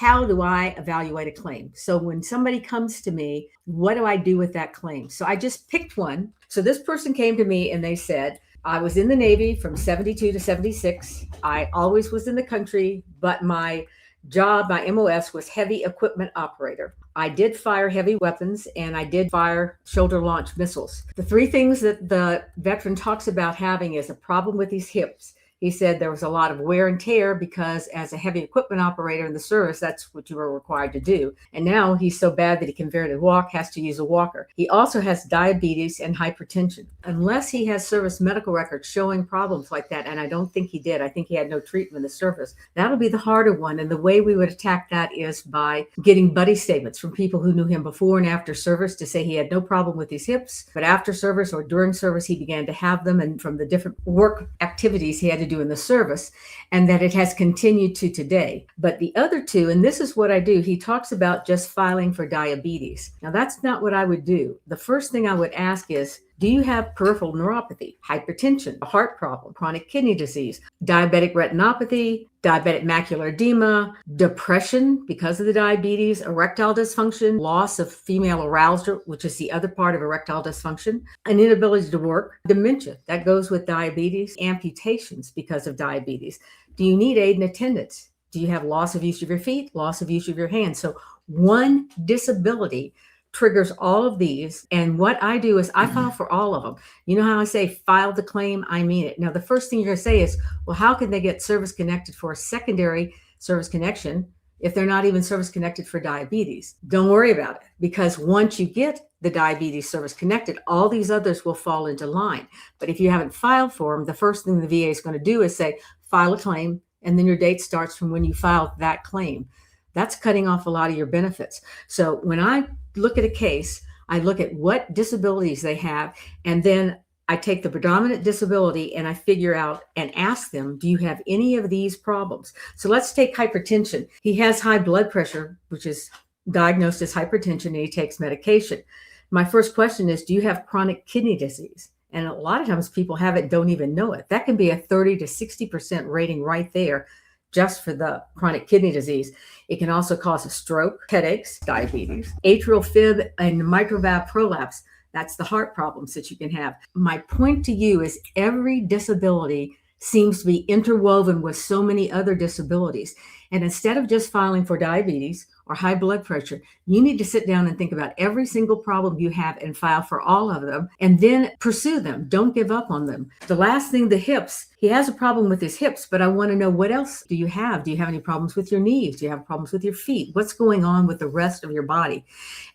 how do I evaluate a claim? So when somebody comes to me, what do I do with that claim? So I just picked one. So this person came to me and they said, I was in the Navy from 72 to 76. I always was in the country, but my job, my MOS, was heavy equipment operator. I did fire heavy weapons and I did fire shoulder launch missiles. The three things that the veteran talks about having is a problem with his hips. He said there was a lot of wear and tear because as a heavy equipment operator in the service, that's what you were required to do. And now he's so bad that he can barely walk, has to use a walker. He also has diabetes and hypertension. Unless he has service medical records showing problems like that, and I don't think he did. I think he had no treatment in the service. That'll be the harder one. And the way we would attack that is by getting buddy statements from people who knew him before and after service to say he had no problem with his hips, but after service or during service, he began to have them. And from the different work activities he had to do in the service, and that it has continued to today. But the other two, and this is what I do, he talks about just filing for diabetes. Now, that's not what I would do. The first thing I would ask is, do you have peripheral neuropathy, hypertension, a heart problem, chronic kidney disease, diabetic retinopathy, diabetic macular edema, depression because of the diabetes, erectile dysfunction, loss of female arousal, which is the other part of erectile dysfunction, an inability to work, dementia, that goes with diabetes, amputations because of diabetes. Do you need aid and attendance? Do you have loss of use of your feet, loss of use of your hands? So one disability triggers all of these. And what I do is I file for all of them. You know how I say file the claim? I mean it. Now, the first thing you're going to say is, well, how can they get service connected for a secondary service connection if they're not even service connected for diabetes? Don't worry about it, because once you get the diabetes service connected, all these others will fall into line. But if you haven't filed for them, the first thing the VA is going to do is say, file a claim, and then your date starts from when you filed that claim. That's cutting off a lot of your benefits. So when I look at a case, I look at what disabilities they have, and then I take the predominant disability and I figure out and ask them, do you have any of these problems? So let's take hypertension. He has high blood pressure, which is diagnosed as hypertension, and he takes medication. My first question is, do you have chronic kidney disease? And a lot of times people have it, don't even know it. That can be a 30 to 60% rating right there, just for the chronic kidney disease. It can also cause a stroke, headaches, diabetes, atrial fib, and mitral valve prolapse. That's the heart problems that you can have. My point to you is every disability seems to be interwoven with so many other disabilities. And instead of just filing for diabetes or high blood pressure, you need to sit down and think about every single problem you have and file for all of them, and then pursue them. Don't give up on them. The last thing, the hips. He has a problem with his hips, but I want to know, what else do you have? Do you have any problems with your knees? Do you have problems with your feet? What's going on with the rest of your body?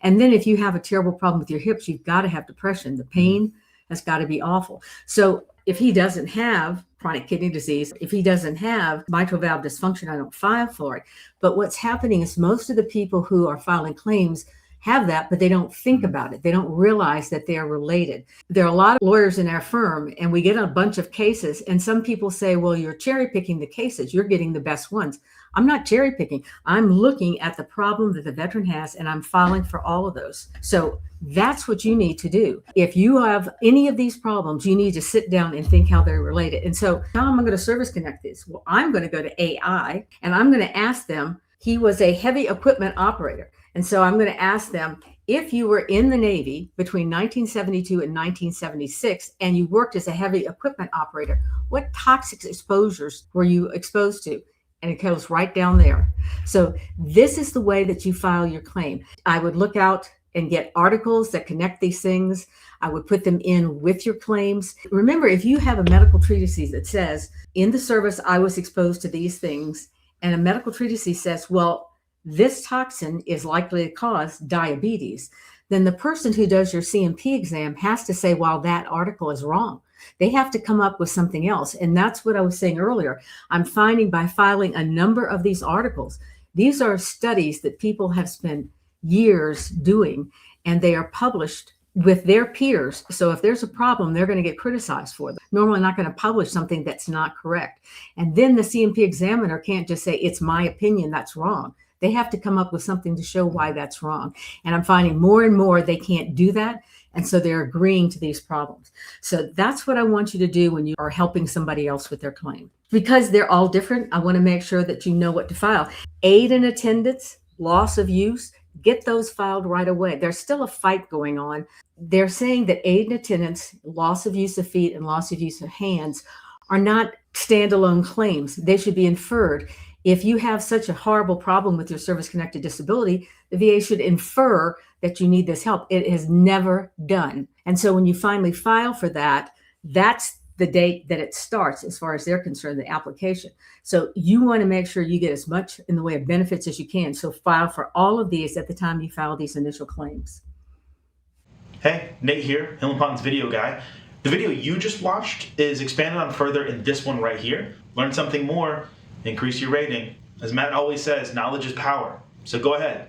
And then if you have a terrible problem with your hips, you've got to have depression. The pain has got to be awful. So if he doesn't have chronic kidney disease, if he doesn't have mitral valve dysfunction, I don't file for it. But what's happening is most of the people who are filing claims have that, but they don't think about it. They don't realize that they are related. There are a lot of lawyers in our firm, and we get a bunch of cases, and some people say, well, you're cherry picking the cases. You're getting the best ones. I'm not cherry picking. I'm looking at the problem that the veteran has, and I'm filing for all of those. So that's what you need to do. If you have any of these problems, you need to sit down and think how they're related. And so how am I going to service connect these? Well, I'm going to go to AI, and I'm going to ask them, he was a heavy equipment operator. And so I'm going to ask them, if you were in the Navy between 1972 and 1976, and you worked as a heavy equipment operator, what toxic exposures were you exposed to? And it goes right down there. So this is the way that you file your claim. I would look out and get articles that connect these things. I would put them in with your claims. Remember, if you have a medical treatise that says, in the service, I was exposed to these things, and a medical treatise says, well, this toxin is likely to cause diabetes, then the person who does your CMP exam has to say, well, that article is wrong. They have to come up with something else. And that's what I was saying earlier. I'm finding by filing a number of these articles, these are studies that people have spent years doing, and they are published with their peers. So if there's a problem, they're going to get criticized for them. Normally not going to publish something that's not correct. And then the CMP examiner can't just say, it's my opinion, that's wrong. They have to come up with something to show why that's wrong. And I'm finding more and more they can't do that. And so they're agreeing to these problems. So that's what I want you to do when you are helping somebody else with their claim. Because they're all different, I want to make sure that you know what to file. Aid in attendance, loss of use, get those filed right away. There's still a fight going on. They're saying that aid in attendance, loss of use of feet, and loss of use of hands are not standalone claims. They should be inferred. If you have such a horrible problem with your service-connected disability, the VA should infer that you need this help. It is never done. And so when you finally file for that, that's the date that it starts as far as they're concerned, the application. So you want to make sure you get as much in the way of benefits as you can. So file for all of these at the time you file these initial claims. Hey, Nate here, Hill Ponton's video guy. The video you just watched is expanded on further in this one right here. Learn something more, increase your rating. As Matt always says, knowledge is power. So go ahead,